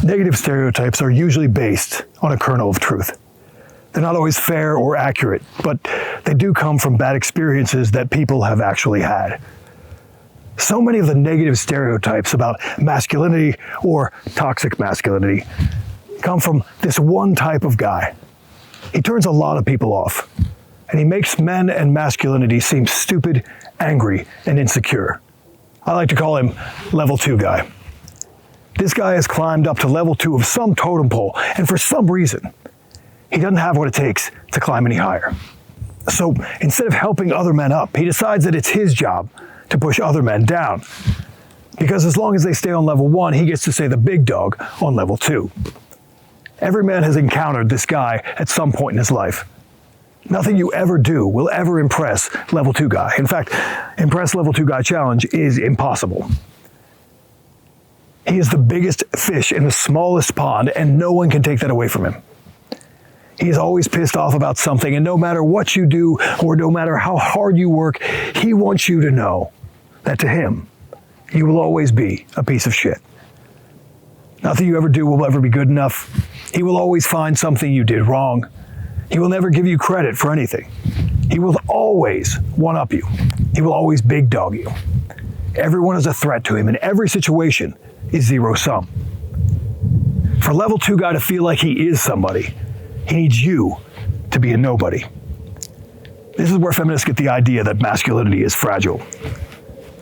Negative stereotypes are usually based on a kernel of truth. They're not always fair or accurate, but they do come from bad experiences that people have actually had. So many of the negative stereotypes about masculinity or toxic masculinity come from this one type of guy. He turns a lot of people off, and he makes men and masculinity seem stupid, angry, and insecure. I like to call him level 2 guy. This guy has climbed up to level 2 of some totem pole, and for some reason, he doesn't have what it takes to climb any higher. So instead of helping other men up, he decides that it's his job to push other men down. Because as long as they stay on level 1, he gets to say the big dog on level 2. Every man has encountered this guy at some point in his life. Nothing you ever do will ever impress level 2 guy. In fact, impress level 2 guy challenge is impossible. He is the biggest fish in the smallest pond, and no one can take that away from him. He is always pissed off about something, and no matter what you do or no matter how hard you work, he wants you to know that to him, you will always be a piece of shit. Nothing you ever do will ever be good enough. He will always find something you did wrong. He will never give you credit for anything. He will always one-up you. He will always big dog you. Everyone is a threat to him, and every situation is zero-sum. For level 2 guy to feel like he is somebody, he needs you to be a nobody. This is where feminists get the idea that masculinity is fragile.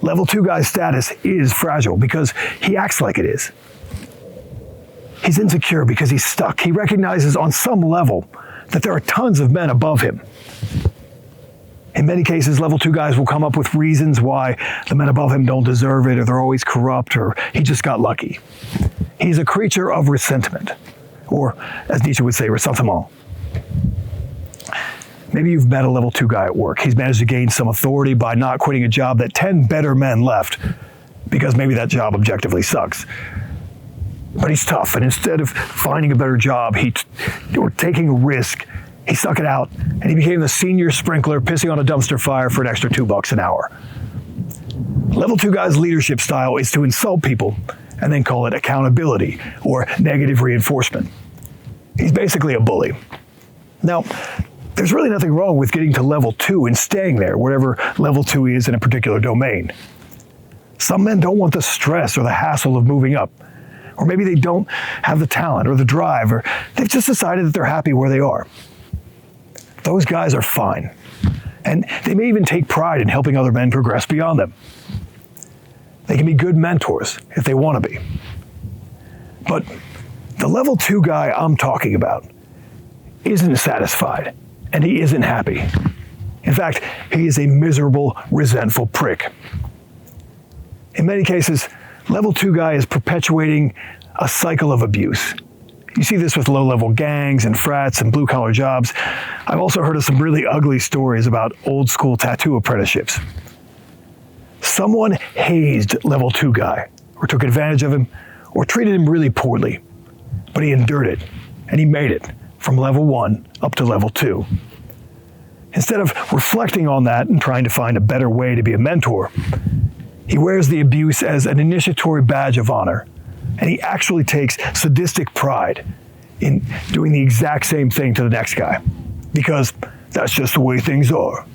Level 2 guy's status is fragile because he acts like it is. He's insecure because he's stuck. He recognizes on some level that there are tons of men above him. In many cases, level 2 guys will come up with reasons why the men above him don't deserve it, or they're always corrupt, or he just got lucky. He's a creature of resentment, or as Nietzsche would say, ressentiment. Maybe you've met a level 2 guy at work. He's managed to gain some authority by not quitting a job that 10 better men left, because maybe that job objectively sucks. But he's tough, and instead of finding a better job or taking a risk, he stuck it out, and he became the senior sprinkler pissing on a dumpster fire for an extra $2 an hour. Level 2 guy's leadership style is to insult people and then call it accountability or negative reinforcement. He's basically a bully. Now, there's really nothing wrong with getting to level 2 and staying there, wherever level 2 is in a particular domain. Some men don't want the stress or the hassle of moving up. Or maybe they don't have the talent or the drive, or they've just decided that they're happy where they are. Those guys are fine. And they may even take pride in helping other men progress beyond them. They can be good mentors if they want to be. But the level 2 guy I'm talking about isn't satisfied, and he isn't happy. In fact, he is a miserable, resentful prick. In many cases, level 2 guy is perpetuating a cycle of abuse. You see this with low-level gangs and frats and blue-collar jobs. I've also heard of some really ugly stories about old-school tattoo apprenticeships. Someone hazed level 2 guy, or took advantage of him, or treated him really poorly. But he endured it, and he made it from level 1 up to level 2. Instead of reflecting on that and trying to find a better way to be a mentor, he wears the abuse as an initiatory badge of honor, and he actually takes sadistic pride in doing the exact same thing to the next guy, because that's just the way things are.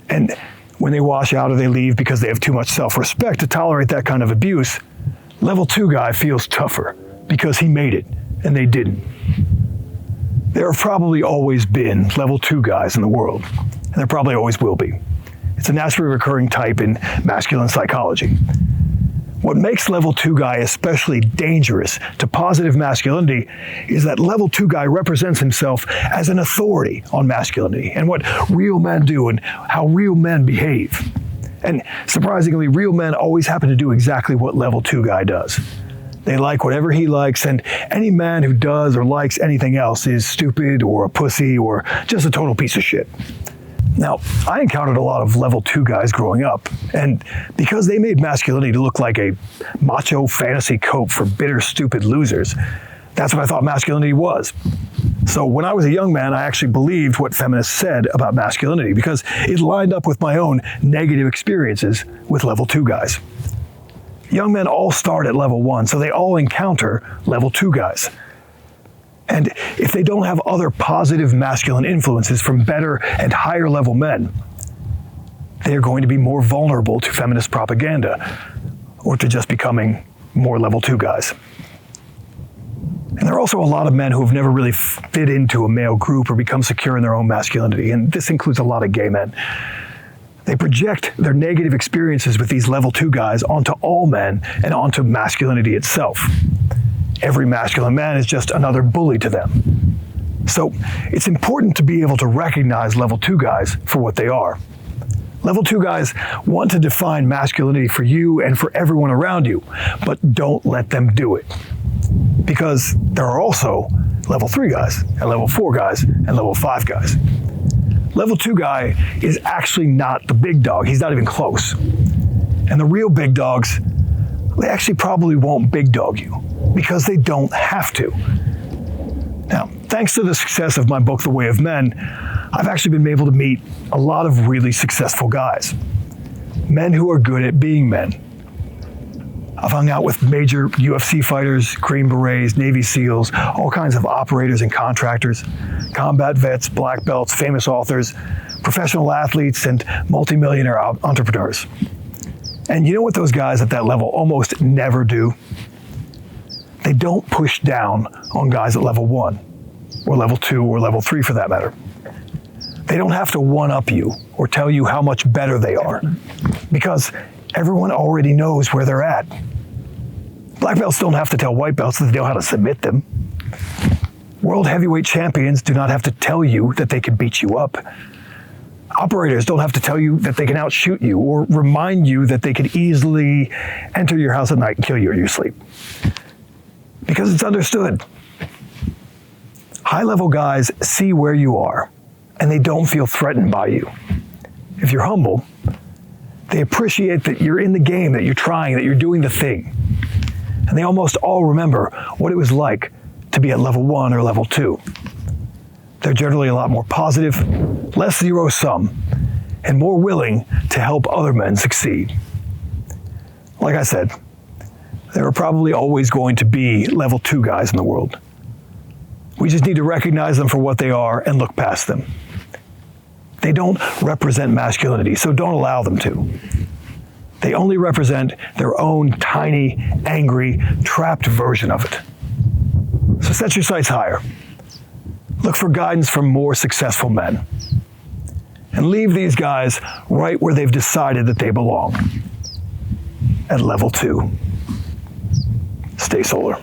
And when they wash out or they leave because they have too much self-respect to tolerate that kind of abuse, level 2 guy feels tougher because he made it and they didn't. There have probably always been level 2 guys in the world, and there probably always will be. It's a naturally recurring type in masculine psychology. What makes level 2 guy especially dangerous to positive masculinity is that level 2 guy represents himself as an authority on masculinity and what real men do and how real men behave. And surprisingly, real men always happen to do exactly what level 2 guy does. They like whatever he likes, and any man who does or likes anything else is stupid or a pussy or just a total piece of shit. Now, I encountered a lot of level 2 guys growing up, and because they made masculinity to look like a macho fantasy cope for bitter, stupid losers, that's what I thought masculinity was. So when I was a young man, I actually believed what feminists said about masculinity because it lined up with my own negative experiences with level 2 guys. Young men all start at level 1, so they all encounter level 2 guys. And if they don't have other positive masculine influences from better and higher level men, they're going to be more vulnerable to feminist propaganda or to just becoming more level 2 guys. And there are also a lot of men who have never really fit into a male group or become secure in their own masculinity, and this includes a lot of gay men. They project their negative experiences with these level 2 guys onto all men and onto masculinity itself. Every masculine man is just another bully to them. So it's important to be able to recognize level 2 guys for what they are. Level 2 guys want to define masculinity for you and for everyone around you, but don't let them do it. Because there are also level 3 guys, and level 4 guys, and level 5 guys. Level 2 guy is actually not the big dog. He's not even close. And the real big dogs, they actually probably won't big dog you because they don't have to. Now, thanks to the success of my book, The Way of Men, I've actually been able to meet a lot of really successful guys. Men who are good at being men. I've hung out with major UFC fighters, Green Berets, Navy SEALs, all kinds of operators and contractors, combat vets, black belts, famous authors, professional athletes, and multimillionaire entrepreneurs. And you know what those guys at that level almost never do? They don't push down on guys at level 1, or level 2, or level 3 for that matter. They don't have to one-up you or tell you how much better they are, because everyone already knows where they're at. Black belts don't have to tell white belts that they know how to submit them. World heavyweight champions do not have to tell you that they can beat you up. Operators don't have to tell you that they can outshoot you or remind you that they could easily enter your house at night and kill you in your sleep. Because it's understood. High-level guys see where you are, and they don't feel threatened by you. If you're humble, they appreciate that you're in the game, that you're trying, that you're doing the thing. And they almost all remember what it was like to be at level 1 or level 2. They're generally a lot more positive, less zero-sum, and more willing to help other men succeed. Like I said, there are probably always going to be level 2 guys in the world. We just need to recognize them for what they are and look past them. They don't represent masculinity, so don't allow them to. They only represent their own tiny, angry, trapped version of it. So set your sights higher. Look for guidance from more successful men. And leave these guys right where they've decided that they belong, at level 2. Stay solar.